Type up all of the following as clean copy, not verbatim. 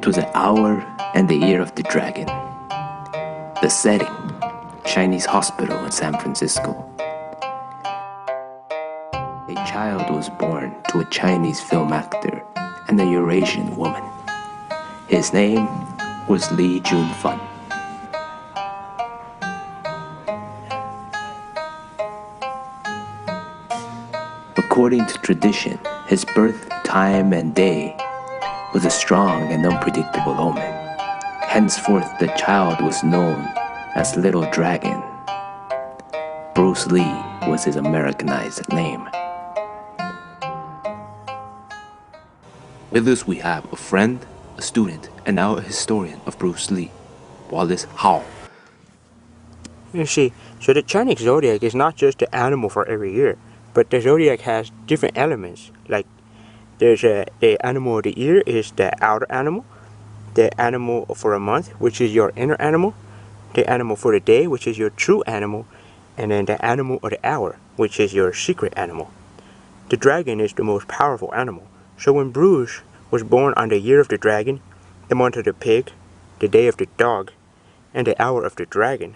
It was the hour and the year of the dragon. The setting, Chinese hospital in San Francisco. A child was born to a Chinese film actor and a Eurasian woman. His name was Lee Jun-fun. According to tradition, his birth, time, and day was a strong and unpredictable omen. Henceforth, the child was known as Little Dragon. Bruce Lee was his Americanized name. With us we have a friend, a student, and now a historian of Bruce Lee, Wallace Hao. You see, so the Chinese zodiac is not just the animal for every year, but the zodiac has different elements. Like there's the animal of the year is the outer animal, the animal for a month, which is your inner animal, the animal for the day, which is your true animal, and then the animal of the hour, which is your secret animal. The dragon is the most powerful animal. So when Bruce was born on the year of the dragon, the month of the pig, the day of the dog, and the hour of the dragon,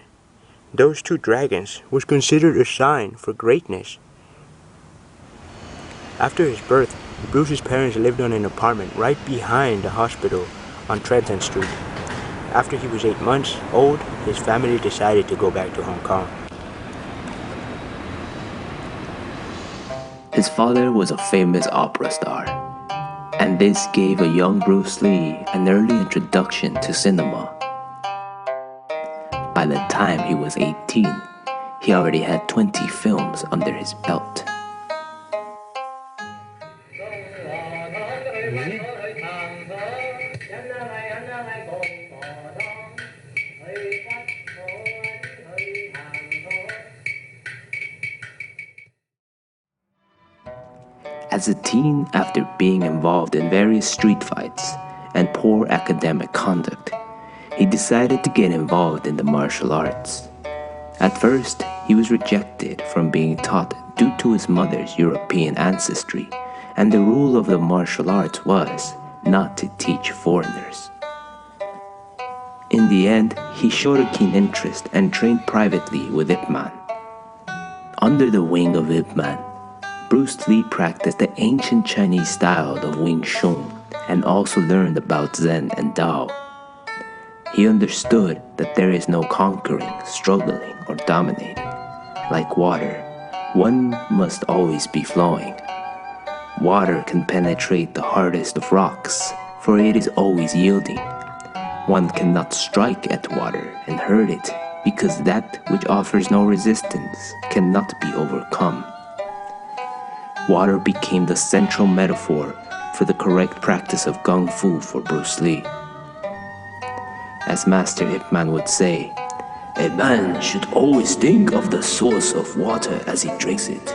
those two dragons was considered a sign for greatness. After his birth, Bruce's parents lived on an apartment right behind the hospital on Trenton Street. After he was 8 months old, his family decided to go back to Hong Kong. His father was a famous opera star, and this gave a young Bruce Lee an early introduction to cinema. By the time he was 18, he already had 20 films under his belt. As a teen, after being involved in various street fights and poor academic conduct, he decided to get involved in the martial arts. At first, he was rejected from being taught due to his mother's European ancestry, and the rule of the martial arts was not to teach foreigners. In the end, he showed a keen interest and trained privately with Ip Man. Under the wing of Ip Man, Bruce Lee practiced the ancient Chinese style of Wing Chun and also learned about Zen and Tao. He understood that there is no conquering, struggling, or dominating. Like water, one must always be flowing. Water can penetrate the hardest of rocks, for it is always yielding. One cannot strike at water and hurt it, because that which offers no resistance cannot be overcome. Water became the central metaphor for the correct practice of Kung Fu for Bruce Lee. As Master Ip Man would say, a man should always think of the source of water as he drinks it.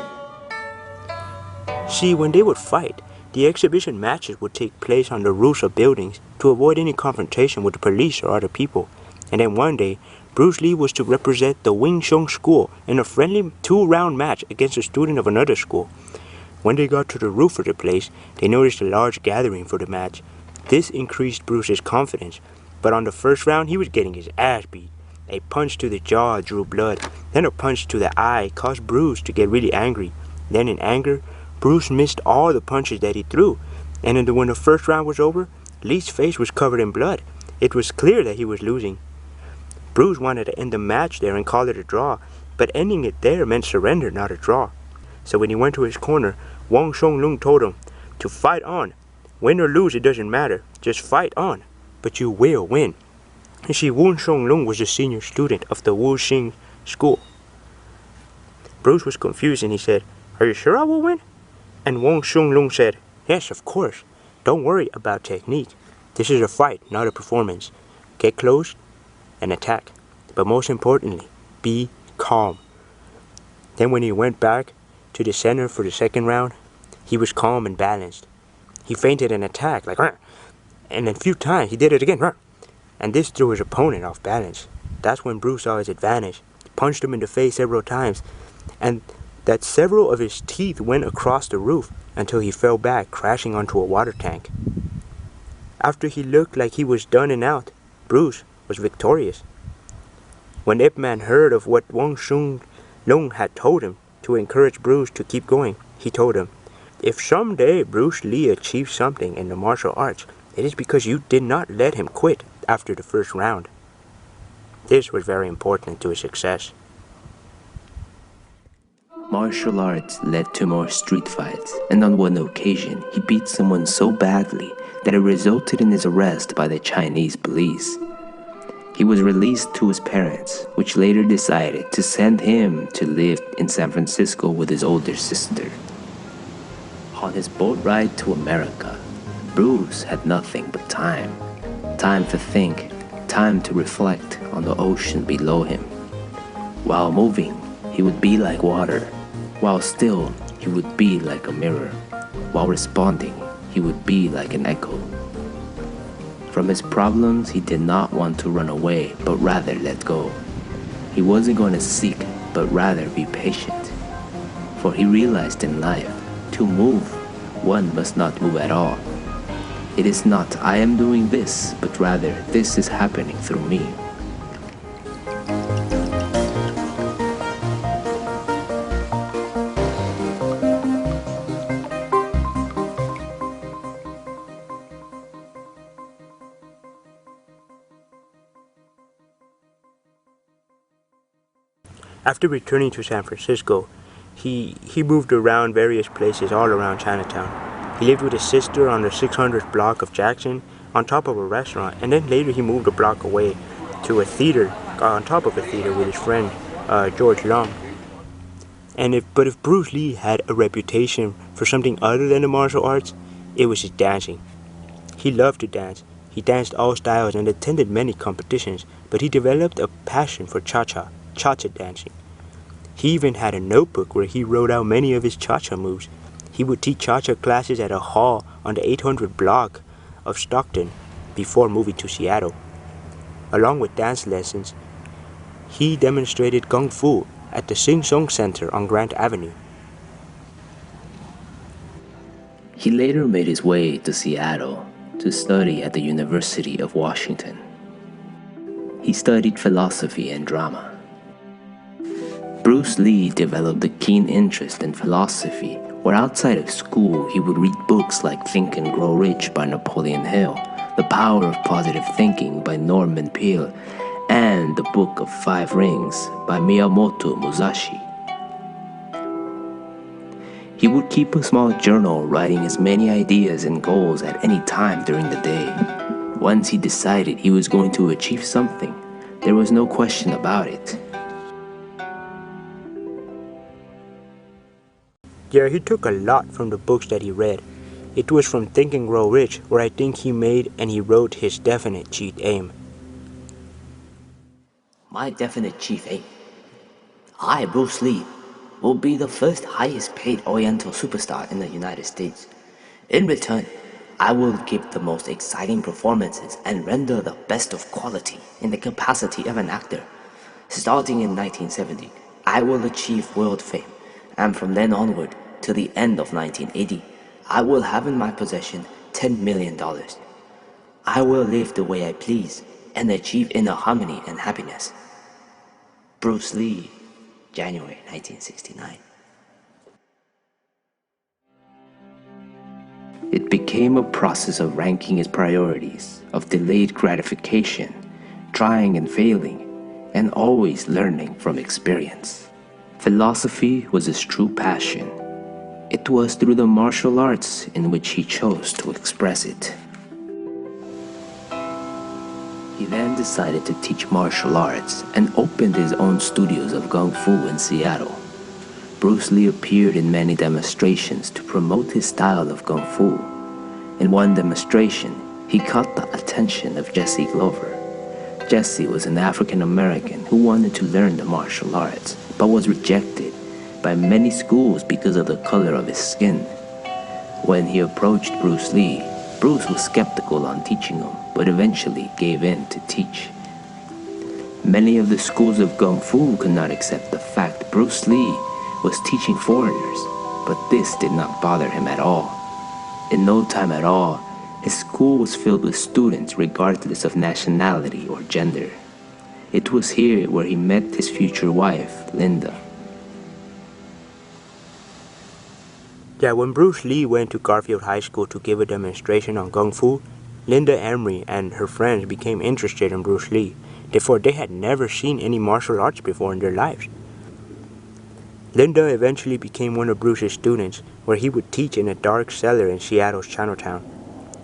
See, when they would fight, the exhibition matches would take place on the roofs of buildings to avoid any confrontation with the police or other people. And then one day, Bruce Lee was to represent the Wing Chun school in a friendly 2-round match against a student of another school. When they got to the roof of the place, they noticed a large gathering for the match. This increased Bruce's confidence, but on the first round, he was getting his ass beat. A punch to the jaw drew blood, then a punch to the eye caused Bruce to get really angry. Then in anger, Bruce missed all the punches that he threw, and then when the first round was over, Lee's face was covered in blood. It was clear that he was losing. Bruce wanted to end the match there and call it a draw, but ending it there meant surrender, not a draw. So when he went to his corner, Wang Shonglun told him to fight on. Win or lose, it doesn't matter. Just fight on. But you will win. You see, Wang Shonglun was a senior student of the Wuxing school. Bruce was confused and he said, "Are you sure I will win?" And Wang Shonglun said, "Yes, of course. Don't worry about technique. This is a fight, not a performance. Get close and attack. But most importantly, be calm." Then when he went back to the center for the second round, he was calm and balanced. He feinted an attack like, and a few times he did it again, and this threw his opponent off balance. That's when Bruce saw his advantage, punched him in the face several times, and that several of his teeth went across the roof until he fell back, crashing onto a water tank. After he looked like he was done and out, Bruce was victorious. When Ip Man heard of what Wang Shun Lung had told him to encourage Bruce to keep going, he told him, "If someday Bruce Lee achieves something in the martial arts, it is because you did not let him quit after the first round." This was very important to his success. Martial arts led to more street fights, and on one occasion he beat someone so badly that it resulted in his arrest by the Chinese police. He was released to his parents, which later decided to send him to live in San Francisco with his older sister. On his boat ride to America, Bruce had nothing but time. Time to think, time to reflect on the ocean below him. While moving, he would be like water. While still, he would be like a mirror. While responding, he would be like an echo. From his problems, he did not want to run away, but rather let go. He wasn't going to seek, but rather be patient. For he realized in life, to move, one must not move at all. It is not, I am doing this, but rather, this is happening through me. After returning to San Francisco, he moved around various places all around Chinatown. He lived with his sister on the 600th block of Jackson on top of a restaurant, and then later he moved a block away to a theater, on top of a theater with his friend George Long. But if Bruce Lee had a reputation for something other than the martial arts, it was his dancing. He loved to dance. He danced all styles and attended many competitions, but he developed a passion for cha-cha dancing. He even had a notebook where he wrote out many of his cha-cha moves. He would teach cha-cha classes at a hall on the 800 block of Stockton before moving to Seattle. Along with dance lessons, he demonstrated Kung Fu at the Sing Song Center on Grant Avenue. He later made his way to Seattle to study at the University of Washington. He studied philosophy and drama. Bruce Lee developed a keen interest in philosophy, where outside of school he would read books like Think and Grow Rich by Napoleon Hill, The Power of Positive Thinking by Norman Peale, and The Book of Five Rings by Miyamoto Musashi. He would keep a small journal writing his many ideas and goals at any time during the day. Once he decided he was going to achieve something, there was no question about it. Yeah, he took a lot from the books that he read. It was from Think and Grow Rich where I think he made and he wrote his definite chief aim. My definite chief aim. I, Bruce Lee, will be the first highest paid Oriental superstar in the United States. In return, I will give the most exciting performances and render the best of quality in the capacity of an actor. Starting in 1970, I will achieve world fame, and from then onward to the end of 1980, I will have in my possession $10 million. I will live the way I please and achieve inner harmony and happiness. Bruce Lee, January 1969. It became a process of ranking his priorities, of delayed gratification, trying and failing, and always learning from experience. Philosophy was his true passion. It was through the martial arts in which he chose to express it. He then decided to teach martial arts and opened his own studios of Kung Fu in Seattle. Bruce Lee appeared in many demonstrations to promote his style of Kung Fu. In one demonstration, he caught the attention of Jesse Glover. Jesse was an African American who wanted to learn the martial arts, but was rejected by many schools because of the color of his skin. When he approached Bruce Lee, Bruce was skeptical on teaching him, but eventually gave in to teach. Many of the schools of Kung Fu could not accept the fact Bruce Lee was teaching foreigners, but this did not bother him at all. In no time at all, His school was filled with students regardless of nationality or gender. It was here where he met his future wife, Linda. Yeah, when Bruce Lee went to Garfield High School to give a demonstration on Kung Fu, Linda Emery and her friends became interested in Bruce Lee. Therefore, they had never seen any martial arts before in their lives. Linda eventually became one of Bruce's students, where he would teach in a dark cellar in Seattle's Chinatown.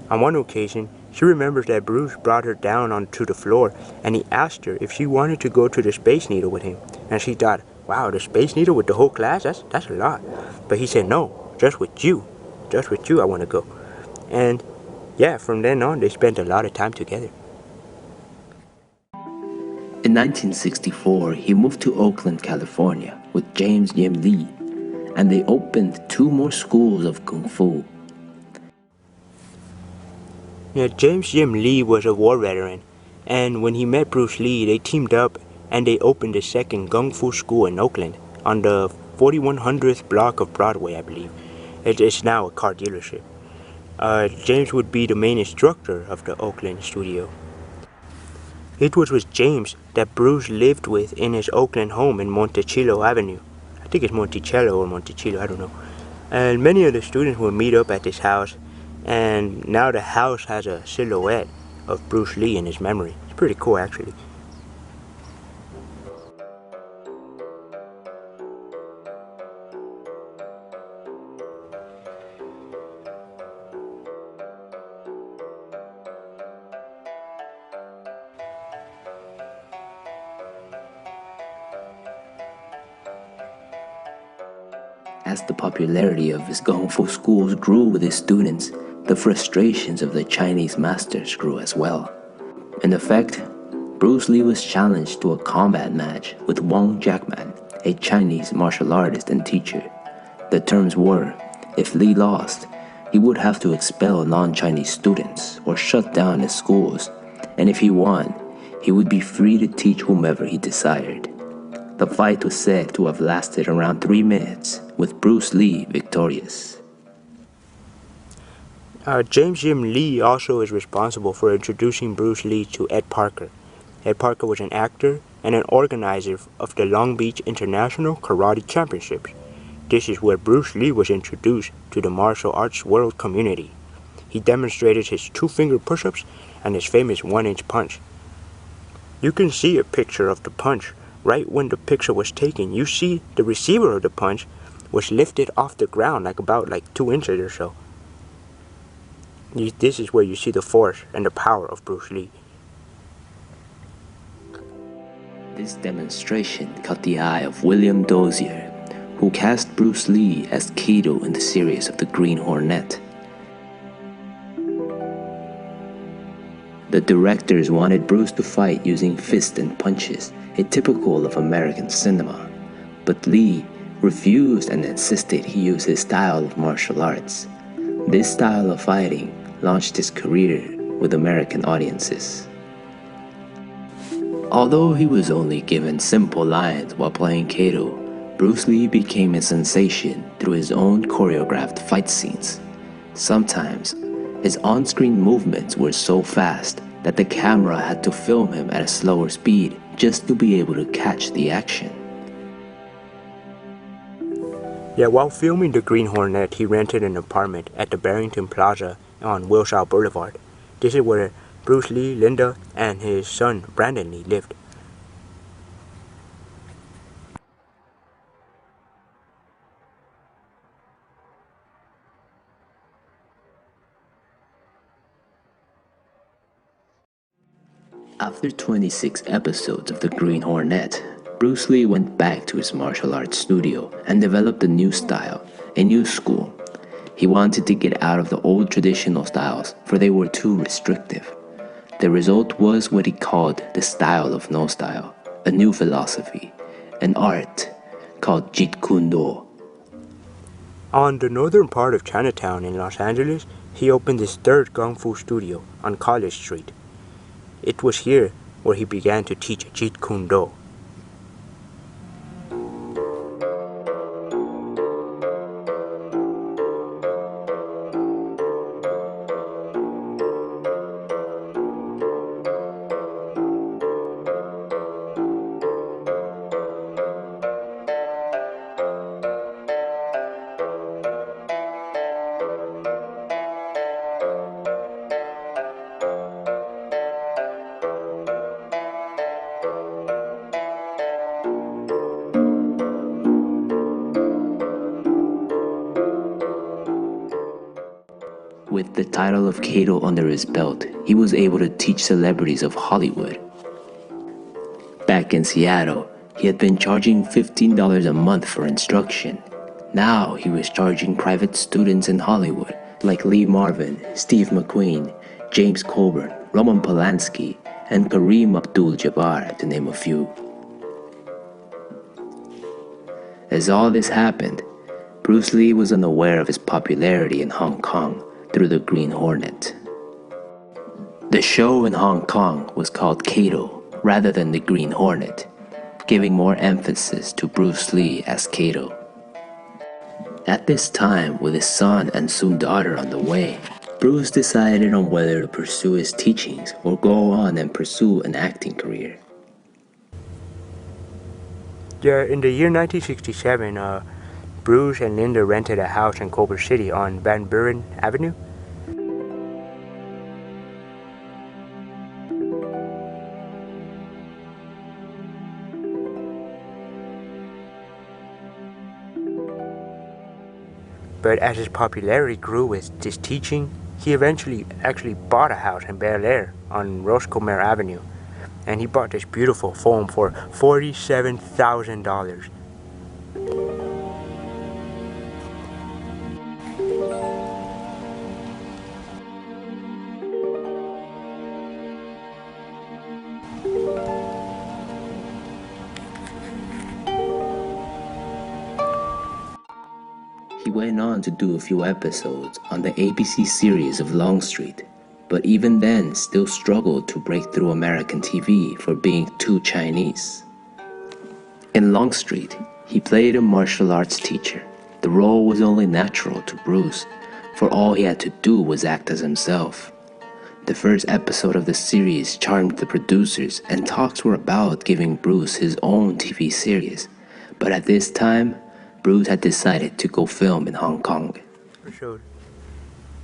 On one occasion, she remembers that Bruce brought her down onto the floor and he asked her if she wanted to go to the Space Needle with him. And she thought, wow, the Space Needle with the whole class? That's a lot. But he said, no, just with you. Just with you I want to go. And yeah, from then on, they spent a lot of time together. In 1964, he moved to Oakland, California with James Yim Lee, and they opened 2 more schools of Kung Fu. Yeah, James Yim Lee was a war veteran, and when he met Bruce Lee, they teamed up and they opened the second Kung Fu school in Oakland on the 4100th block of Broadway, I believe. It's now a car dealership. James would be the main instructor of the Oakland studio. It was with James that Bruce lived with in his Oakland home in Monticello Avenue. I think it's Monticello or Monticello, I don't know. And many of the students would meet up at this house, and now the house has a silhouette of Bruce Lee in his memory. It's pretty cool, actually. As the popularity of his Kung Fu schools grew with his students, the frustrations of the Chinese masters grew as well. In effect, Bruce Lee was challenged to a combat match with Wang Jackman, a Chinese martial artist and teacher. The terms were, if Lee lost, he would have to expel non-Chinese students or shut down his schools, and if he won, he would be free to teach whomever he desired. The fight was said to have lasted around 3 minutes, with Bruce Lee victorious. James Jim Lee also is responsible for introducing Bruce Lee to Ed Parker. Ed Parker was an actor and an organizer of the Long Beach International Karate Championships. This is where Bruce Lee was introduced to the martial arts world community. He demonstrated his 2-finger push-ups and his famous 1-inch punch. You can see a picture of the punch. Right when the picture was taken, you see the receiver of the punch was lifted off the ground about 2 inches or so. This is where you see the force and the power of Bruce Lee. This demonstration caught the eye of William Dozier, who cast Bruce Lee as Kato in the series of The Green Hornet. The directors wanted Bruce to fight using fists and punches, typical of American cinema, but Lee refused and insisted he use his style of martial arts. This style of fighting launched his career with American audiences. Although he was only given simple lines while playing Kato, Bruce Lee became a sensation through his own choreographed fight scenes. Sometimes, his on-screen movements were so fast that the camera had to film him at a slower speed just to be able to catch the action. Yeah, while filming The Green Hornet, he rented an apartment at the Barrington Plaza on Wilshire Boulevard. This is where Bruce Lee, Linda, and his son Brandon Lee lived. After 26 episodes of The Green Hornet, Bruce Lee went back to his martial arts studio and developed a new style, a new school. He wanted to get out of the old traditional styles, for they were too restrictive. The result was what he called the style of no style, a new philosophy, an art called Jeet Kune Do. On the northern part of Chinatown in Los Angeles, he opened his third Kung Fu studio on College Street. It was here where he began to teach Jeet Kune Do. With the title of Kato under his belt, he was able to teach celebrities of Hollywood. Back in Seattle, he had been charging $15 a month for instruction. Now he was charging private students in Hollywood like Lee Marvin, Steve McQueen, James Coburn, Roman Polanski, and Kareem Abdul-Jabbar, to name a few. As all this happened, Bruce Lee was unaware of his popularity in Hong Kong through the Green Hornet. The show in Hong Kong was called Kato rather than the Green Hornet, giving more emphasis to Bruce Lee as Kato. At this time, with his son and soon daughter on the way, Bruce decided on whether to pursue his teachings or go on and pursue an acting career. Yeah, in the year 1967, Bruce and Linda rented a house in Culver City on Van Buren Avenue. But as his popularity grew with his teaching, he eventually actually bought a house in Bel Air on Roscommare Avenue. And he bought this beautiful home for $47,000. He went on to do a few episodes on the ABC series of Longstreet, but even then still struggled to break through American TV for being too Chinese. In Longstreet, he played a martial arts teacher. The role was only natural to Bruce, for all he had to do was act as himself. The first episode of the series charmed the producers, and talks were about giving Bruce his own TV series, but at this time, Bruce had decided to go film in Hong Kong.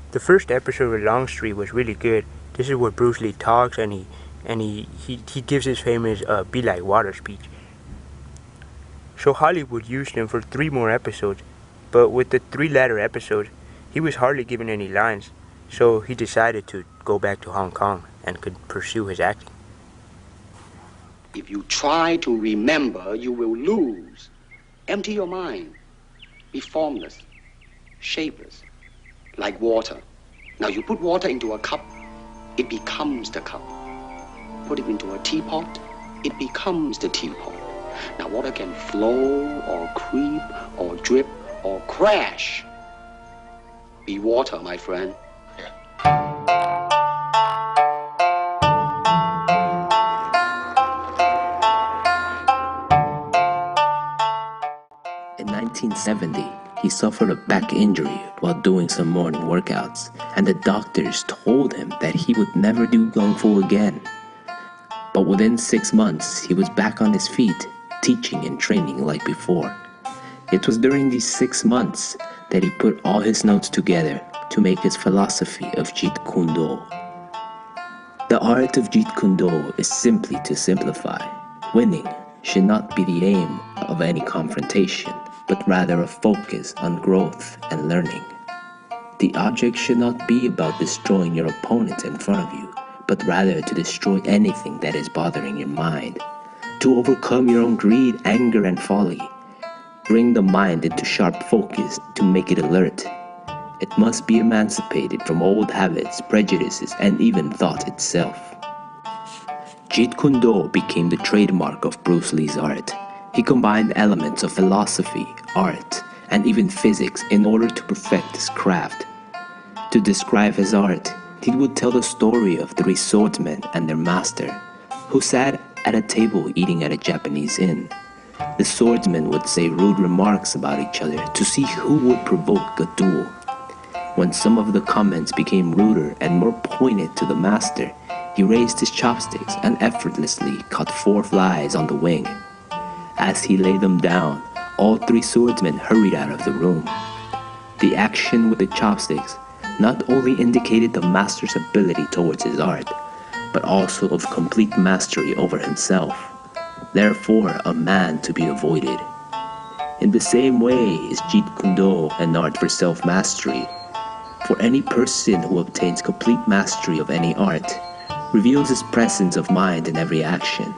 The first episode of Longstreet was really good. This is where Bruce Lee talks and he gives his famous "Be Like Water" speech. So Hollywood used him for 3 more episodes, but with the 3 latter episodes, he was hardly given any lines, so he decided to go back to Hong Kong and could pursue his acting. If you try to remember, you will lose. Empty your mind. Be formless, shapeless, like water. Now you put water into a cup, it becomes the cup. Put it into a teapot, it becomes the teapot. Now water can flow or creep or drip or crash. Be water, my friend. In 1970, he suffered a back injury while doing some morning workouts, and the doctors told him that he would never do Kung Fu again. But within 6 months, he was back on his feet, teaching and training like before. It was during these 6 months that he put all his notes together to make his philosophy of Jeet Kune Do. The art of Jeet Kune Do is simply to simplify. Winning should not be the aim of any confrontation, but rather a focus on growth and learning. The object should not be about destroying your opponent in front of you, but rather to destroy anything that is bothering your mind. To overcome your own greed, anger, and folly. Bring the mind into sharp focus to make it alert. It must be emancipated from old habits, prejudices, and even thought itself. Jeet Kune Do became the trademark of Bruce Lee's art. He combined elements of philosophy, art, and even physics in order to perfect his craft. To describe his art, he would tell the story of 3 swordsmen and their master, who sat at a table eating at a Japanese inn. The swordsmen would say rude remarks about each other to see who would provoke a duel. When some of the comments became ruder and more pointed to the master, he raised his chopsticks and effortlessly caught 4 flies on the wing. As he laid them down, all 3 swordsmen hurried out of the room. The action with the chopsticks not only indicated the master's ability towards his art, but also of complete mastery over himself, therefore a man to be avoided. In the same way is Jeet Kune Do an art for self-mastery, For any person who obtains complete mastery of any art, reveals his presence of mind in every action.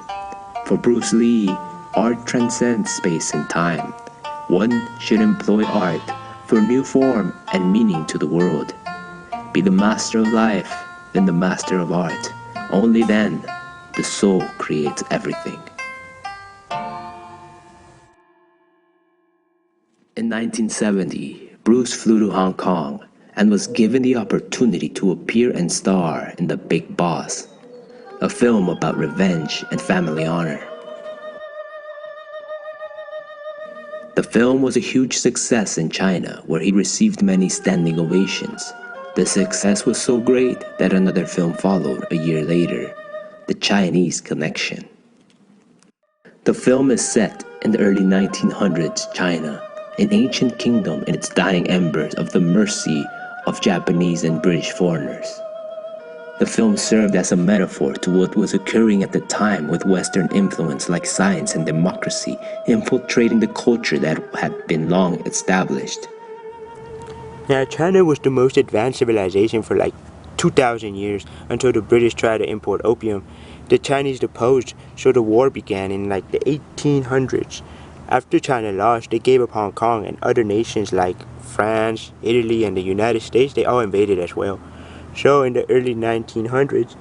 For Bruce Lee, art transcends space and time. One should employ art for new form and meaning to the world. Be the master of life, then the master of art. Only then, the soul creates everything. In 1970, Bruce flew to Hong Kong and was given the opportunity to appear and star in The Big Boss, a film about revenge and family honor. The film was a huge success in China, where he received many standing ovations. The success was so great that another film followed a year later, The Chinese Connection. The film is set in the early 1900s China, an ancient kingdom in its dying embers of the mercy of Japanese and British foreigners. The film served as a metaphor to what was occurring at the time with Western influence like science and democracy infiltrating the culture that had been long established. Now, China was the most advanced civilization for like 2,000 years until the British tried to import opium. The Chinese deposed, so the war began in like the 1800s. After China lost, they gave up Hong Kong, and other nations like France, Italy, and the United States, they all invaded as well. So in the early 1900s,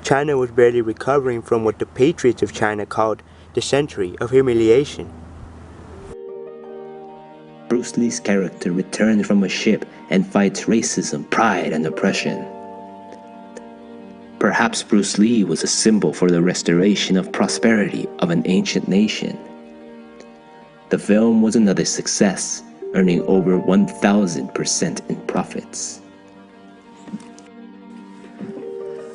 China was barely recovering from what the patriots of China called the century of humiliation. Bruce Lee's character returns from a ship and fights racism, pride, and oppression. Perhaps Bruce Lee was a symbol for the restoration of prosperity of an ancient nation. The film was another success, earning over 1,000% in profits.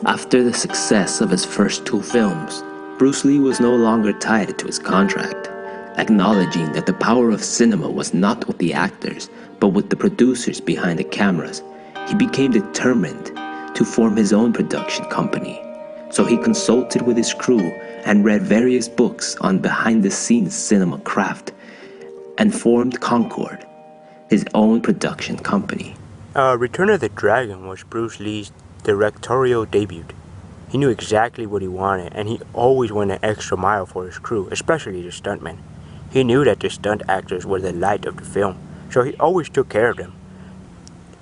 After the success of his first two films, Bruce Lee was no longer tied to his contract, acknowledging that the power of cinema was not with the actors, but with the producers behind the cameras. He became determined to form his own production company. So he consulted with his crew and read various books on behind-the-scenes cinema craft and formed Concord, his own production company. Return of the Dragon was Bruce Lee's directorial debut. He knew exactly what he wanted, and he always went an extra mile for his crew, especially the stuntmen. He knew that the stunt actors were the light of the film, so he always took care of them.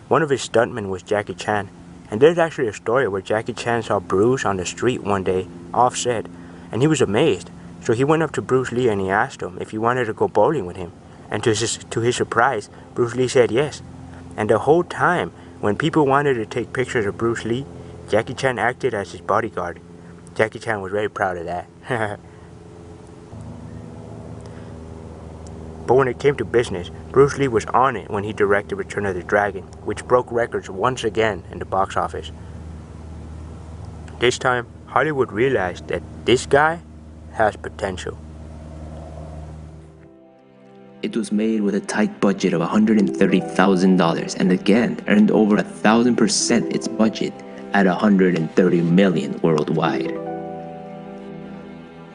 One of his stuntmen was Jackie Chan, and there's actually a story where Jackie Chan saw Bruce on the street one day, offset, and he was amazed. So he went up to Bruce Lee and he asked him if he wanted to go bowling with him. And to his surprise, Bruce Lee said yes. And the whole time, when people wanted to take pictures of Bruce Lee, Jackie Chan acted as his bodyguard. Jackie Chan was very proud of that. But when it came to business, Bruce Lee was on it when he directed Return of the Dragon, which broke records once again in the box office. This time, Hollywood realized that this guy has potential. It was made with a tight budget of $130,000 and again earned over 1,000% its budget at $130 million worldwide.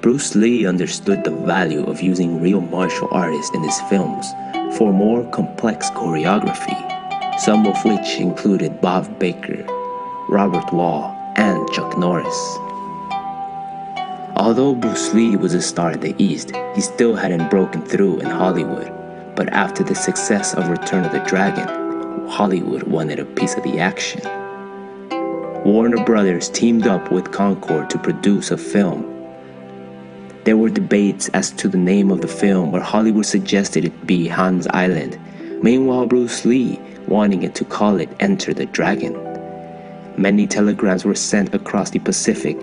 Bruce Lee understood the value of using real martial artists in his films for more complex choreography, some of which included Bob Baker, Robert Wall, and Chuck Norris. Although Bruce Lee was a star in the East, he still hadn't broken through in Hollywood. But after the success of Return of the Dragon, Hollywood wanted a piece of the action. Warner Brothers teamed up with Concord to produce a film. There were debates as to the name of the film, where Hollywood suggested it be Hans Island, meanwhile Bruce Lee wanting it to call it Enter the Dragon. Many telegrams were sent across the Pacific,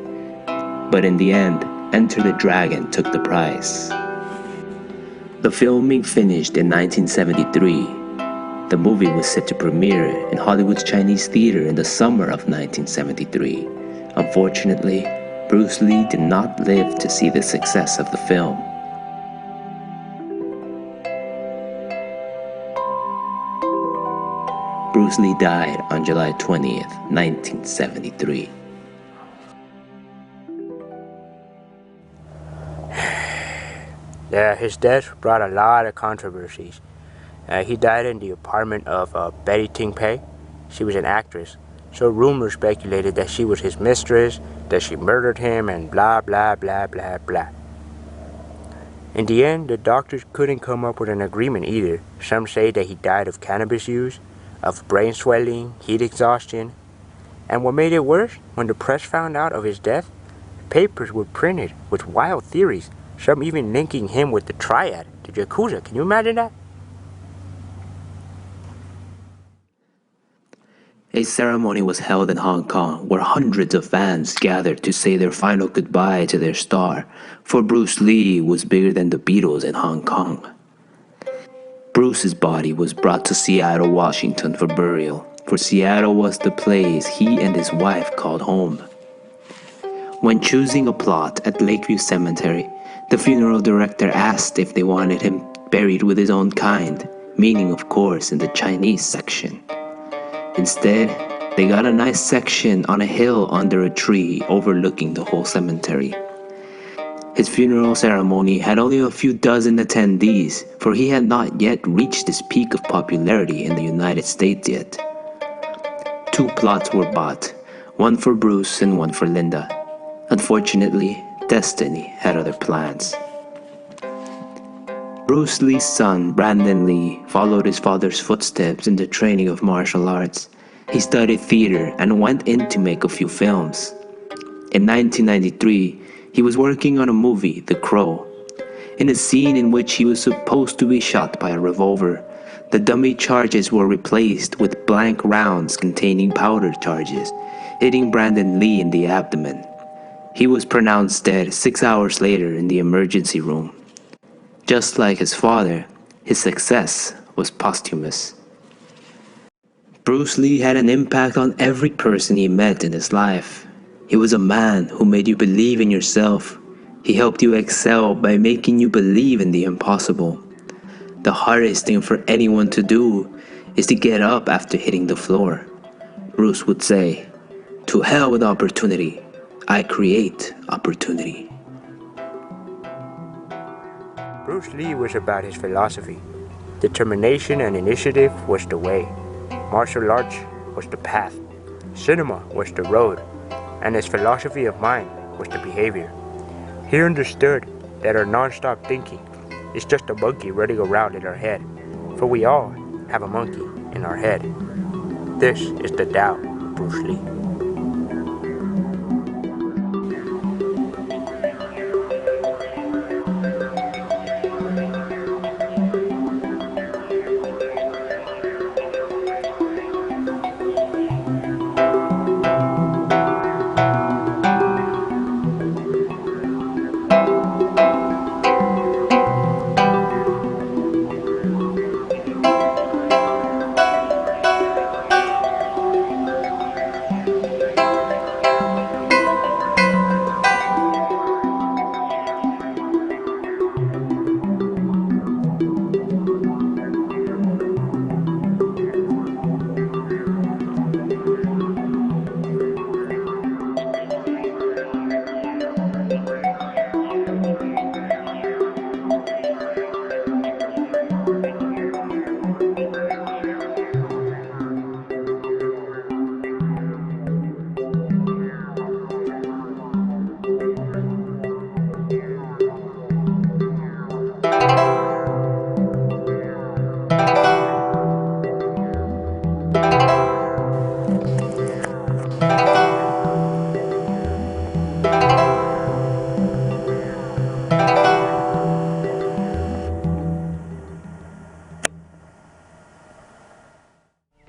but in the end, Enter the Dragon took the prize. The filming finished in 1973. The movie was set to premiere in Hollywood's Chinese Theater in the summer of 1973. Unfortunately, Bruce Lee did not live to see the success of the film. Bruce Lee died on July 20th, 1973. Yeah, his death brought a lot of controversies. He died in the apartment of Betty Ting Pei, she was an actress, so rumors speculated that she was his mistress, that she murdered him, and blah blah blah blah blah. In the end, the doctors couldn't come up with an agreement either. Some say that he died of cannabis use, of brain swelling, heat exhaustion, and what made it worse, when the press found out of his death, papers were printed with wild theories, some even linking him with the triad, the Yakuza. Can you imagine that? A ceremony was held in Hong Kong where hundreds of fans gathered to say their final goodbye to their star, for Bruce Lee was bigger than the Beatles in Hong Kong. Bruce's body was brought to Seattle, Washington for burial, for Seattle was the place he and his wife called home. When choosing a plot at Lakeview Cemetery, the funeral director asked if they wanted him buried with his own kind, meaning of course in the Chinese section. Instead, they got a nice section on a hill under a tree overlooking the whole cemetery. His funeral ceremony had only a few dozen attendees, for he had not yet reached his peak of popularity in the United States yet. 2 plots were bought, one for Bruce and one for Linda. Unfortunately, destiny had other plans. Bruce Lee's son, Brandon Lee, followed his father's footsteps in the training of martial arts. He studied theater and went in to make a few films. In 1993, he was working on a movie, The Crow. In a scene in which he was supposed to be shot by a revolver, the dummy charges were replaced with blank rounds containing powder charges, hitting Brandon Lee in the abdomen. He was pronounced dead 6 hours later in the emergency room. Just like his father, his success was posthumous. Bruce Lee had an impact on every person he met in his life. He was a man who made you believe in yourself. He helped you excel by making you believe in the impossible. The hardest thing for anyone to do is to get up after hitting the floor. Bruce would say, "To hell with opportunity. I create opportunity." Bruce Lee was about his philosophy. Determination and initiative was the way. Martial arts was the path. Cinema was the road. And his philosophy of mind was the behavior. He understood that our non-stop thinking is just a monkey running around in our head, for we all have a monkey in our head. This is the Tao of Bruce Lee.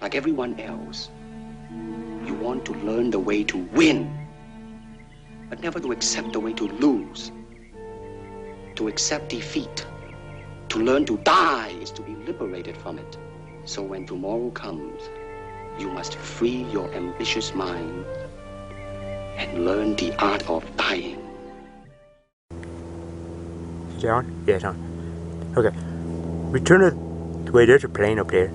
Like everyone else, you want to learn the way to win, but never to accept the way to lose. To accept defeat, to learn to die is to be liberated from it. So when tomorrow comes, you must free your ambitious mind and learn the art of dying. Is it on? Yeah, it's on. Okay. Return to... Wait, there's a plane up there.